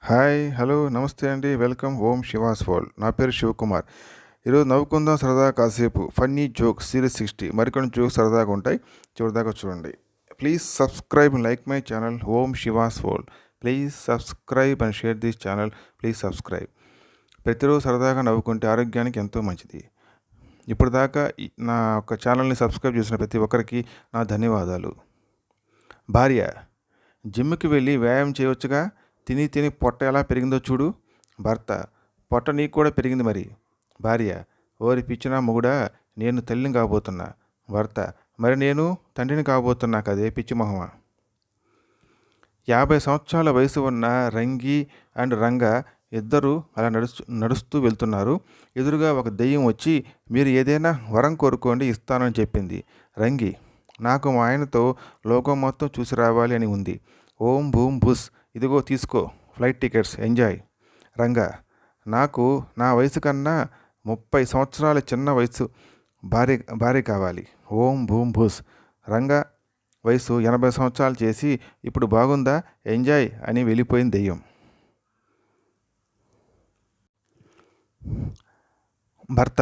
Hi hello నమస్తే అండి welcome ఓం she was world. నా పేరు శివకుమార్. ఈరోజు నవ్వుకుందాం సరదా కాసేపు ఫన్నీ జోక్స్ సిరీస్ 60. మరికొన్ని జోక్స్ సరదాగా ఉంటాయి, చివరిదాకా చూడండి. Please subscribe and like my channel Om she was World. Please subscribe and share this channel. Please subscribe. ప్రతిరోజు సరదాగా నవ్వుకుంటే ఆరోగ్యానికి ఎంతో మంచిది. ఇప్పుడు దాకా నా యొక్క ఛానల్ని సబ్స్క్రైబ్ చేసిన ప్రతి ఒక్కరికి నా ధన్యవాదాలు. భార్య: జిమ్కి వెళ్ళి వ్యాయామం చేయవచ్చుగా, తిని తిని పొట్ట ఎలా పెరిగిందో చూడు. భర్త: పొట్ట నీకు కూడా పెరిగింది మరి. భార్య: ఓరి పిచ్చినా మొగుడా, నేను తల్లిని కాబోతున్నా. భర్త: మరి నేను తండ్రిని కాబోతున్నా కదే పిచ్చి మొహమా. 50 సంవత్సరాల వయసు ఉన్న రంగి అండ్ రంగ ఇద్దరు అలా నడుస్తూ వెళ్తున్నారు. ఎదురుగా ఒక దెయ్యం వచ్చి, మీరు ఏదైనా వరం కోరుకోండి, ఇస్తానని చెప్పింది. రంగి: నాకు మా ఆయనతో లోకం మొత్తం చూసి రావాలి అని ఉంది. ఓం భూమ్ బుస్, ఇదిగో తీసుకో, ఫ్లైట్ టికెట్స్, ఎంజాయ్. రంగా: నాకు నా వయసు కన్నా 30 సంవత్సరాల చిన్న వయసు భార్య కావాలి. ఓం భూమ్ భూస్. రంగా వయసు 80 సంవత్సరాలు చేసి, ఇప్పుడు బాగుందా, ఎంజాయ్ అని వెళ్ళిపోయింది దెయ్యం. భర్త: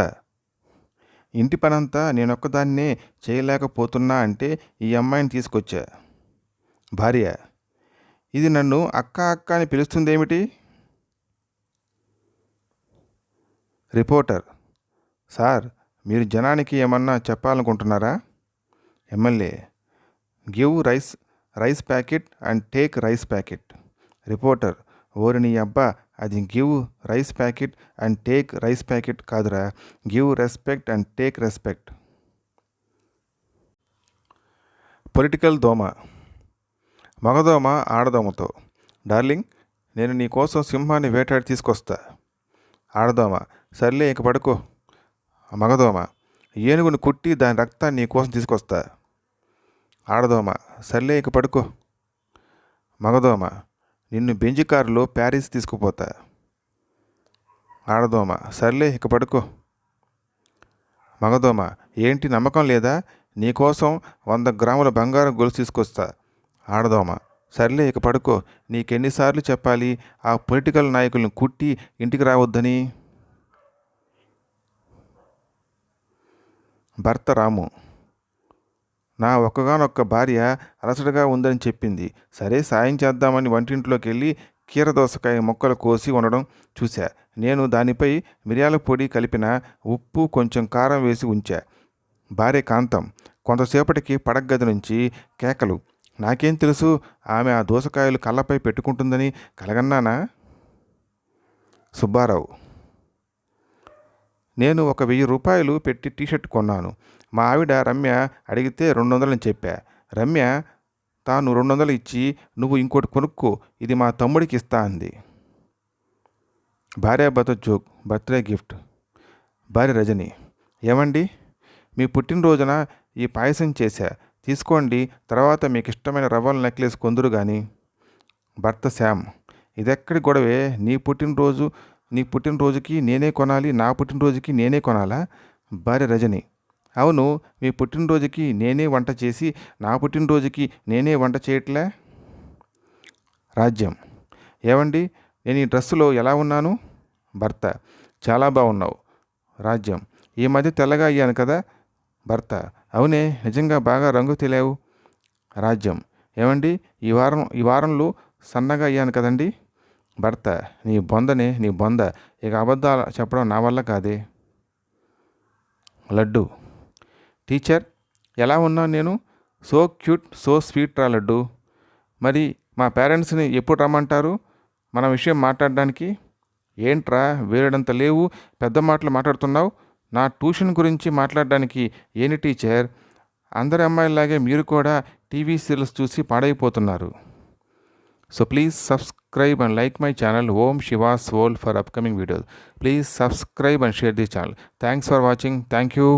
ఇంటి పనంతా నేనొక్కదాన్నే చేయలేకపోతున్నా అంటే ఈ అమ్మాయిని తీసుకొచ్చా. భార్య: ఇది నన్ను అక్క అక్క అని పిలుస్తుందేమిటి. రిపోర్టర్: సార్, మీరు జనానికి ఏమన్నా చెప్పాలనుకుంటున్నారా. MLA: give rice packet and take rice packet. Reporter: ఓరి నీ అబ్బా, అది give rice packet and take rice packet కాదురా, give respect and take respect. Political దోమ: మగదోమ ఆడదోమతో: డార్లింగ్, నేను నీ కోసం సింహాన్ని వేటాడి తీసుకొస్తా. ఆడదోమ: సర్లే ఇక పడుకో. మగదోమ: ఏనుగుని కుట్టి దాని రక్తాన్ని నీ కోసం తీసుకొస్తా. ఆడదోమ: సర్లే ఇక పడుకో. మగదోమ: నిన్ను బెంజి కారులో ప్యారిస్ తీసుకుపోతా. ఆడదోమ: సర్లే ఇక పడుకో. మగదోమ: ఏంటి నమ్మకం లేదా, నీకోసం 100 గ్రాముల బంగారం గొలుసు తీసుకొస్తా. ఆడదోమ: సర్లే ఇక పడుకో. నీకెన్నిసార్లు చెప్పాలి ఆ పొలిటికల్ నాయకులను కుట్టి ఇంటికి రావద్దని. భర్త రాము: నా ఒక్కగానొక్క భార్య అలసటగా ఉందని చెప్పింది. సరే సాయం చేద్దామని వంటింట్లోకి వెళ్ళి కీరదోసకాయ ముక్కలు కోసి ఉండడం చూశా. నేను దానిపై మిరియాల పొడి కలిపిన ఉప్పు కొంచెం కారం వేసి ఉంచా. భార్య కాంతం: కొంతసేపటికి పడగది నుంచి కేకలు. నాకేం తెలుసు, ఆమె ఆ దోసకాయలు కళ్ళపై పెట్టుకుంటుందని కలగన్నానా. సుబ్బారావు: నేను ఒక 1000 రూపాయలు పెట్టి టీషర్ట్ కొన్నాను. మా ఆవిడ రమ్య అడిగితే 200 అని చెప్పా. రమ్య తాను 200 ఇచ్చి, నువ్వు ఇంకోటి కొనుక్కో, ఇది మా తమ్ముడికి ఇస్తా అంది. భార్యాభర్త జోక్, బర్త్డే గిఫ్ట్. భార్య రజని: ఏమండి, మీ పుట్టినరోజున ఈ పాయసం చేశా, తీసుకోండి, తర్వాత మీకు ఇష్టమైన రవ్వల నెక్లెస్ కొందురు కానీ. భర్త శ్యామ్: ఇదెక్కడి గొడవే, నీ పుట్టినరోజుకి నేనే కొనాలి, నా పుట్టినరోజుకి నేనే కొనాలా. భార్య రజని: అవును, మీ పుట్టినరోజుకి నేనే వంట చేసి, నా పుట్టినరోజుకి నేనే వంట చేయట్లే. రాజ్యం: ఏవండి, నేను ఈ డ్రెస్సులో ఎలా ఉన్నాను. భర్త: చాలా బాగున్నావు. రాజ్యం: ఈ మధ్య తెల్లగా అయ్యాను కదా. భర్త: అవునే, నిజంగా బాగా రంగు తెలియవు. రాజ్యం: ఏమండి, ఈ వారంలో సన్నగా అయ్యాను కదండి. భర్త: నీ బొంద, ఇక అబద్ధాలు చెప్పడం నా వల్ల కాదే. లడ్డు: టీచర్, ఎలా ఉన్నాను నేను. సో క్యూట్, సో స్వీట్ రా లడ్డు. మరి మా పేరెంట్స్ని ఎప్పుడు రమ్మంటారు మన విషయం మాట్లాడడానికి. ఏంట్రా వేరేడంత లేవు, పెద్ద మాటలు మాట్లాడుతున్నావు. నా ట్యూషన్ గురించి మాట్లాడడానికి ఏంటి టీచర్. అందరి అమ్మాయిలాగే మీరు కూడా టీవీ సీరియల్స్ చూసి పాడైపోతున్నారు. So please subscribe and like my channel Om she was world for upcoming videos. Please subscribe and share this channel. Thanks for watching. Thank you.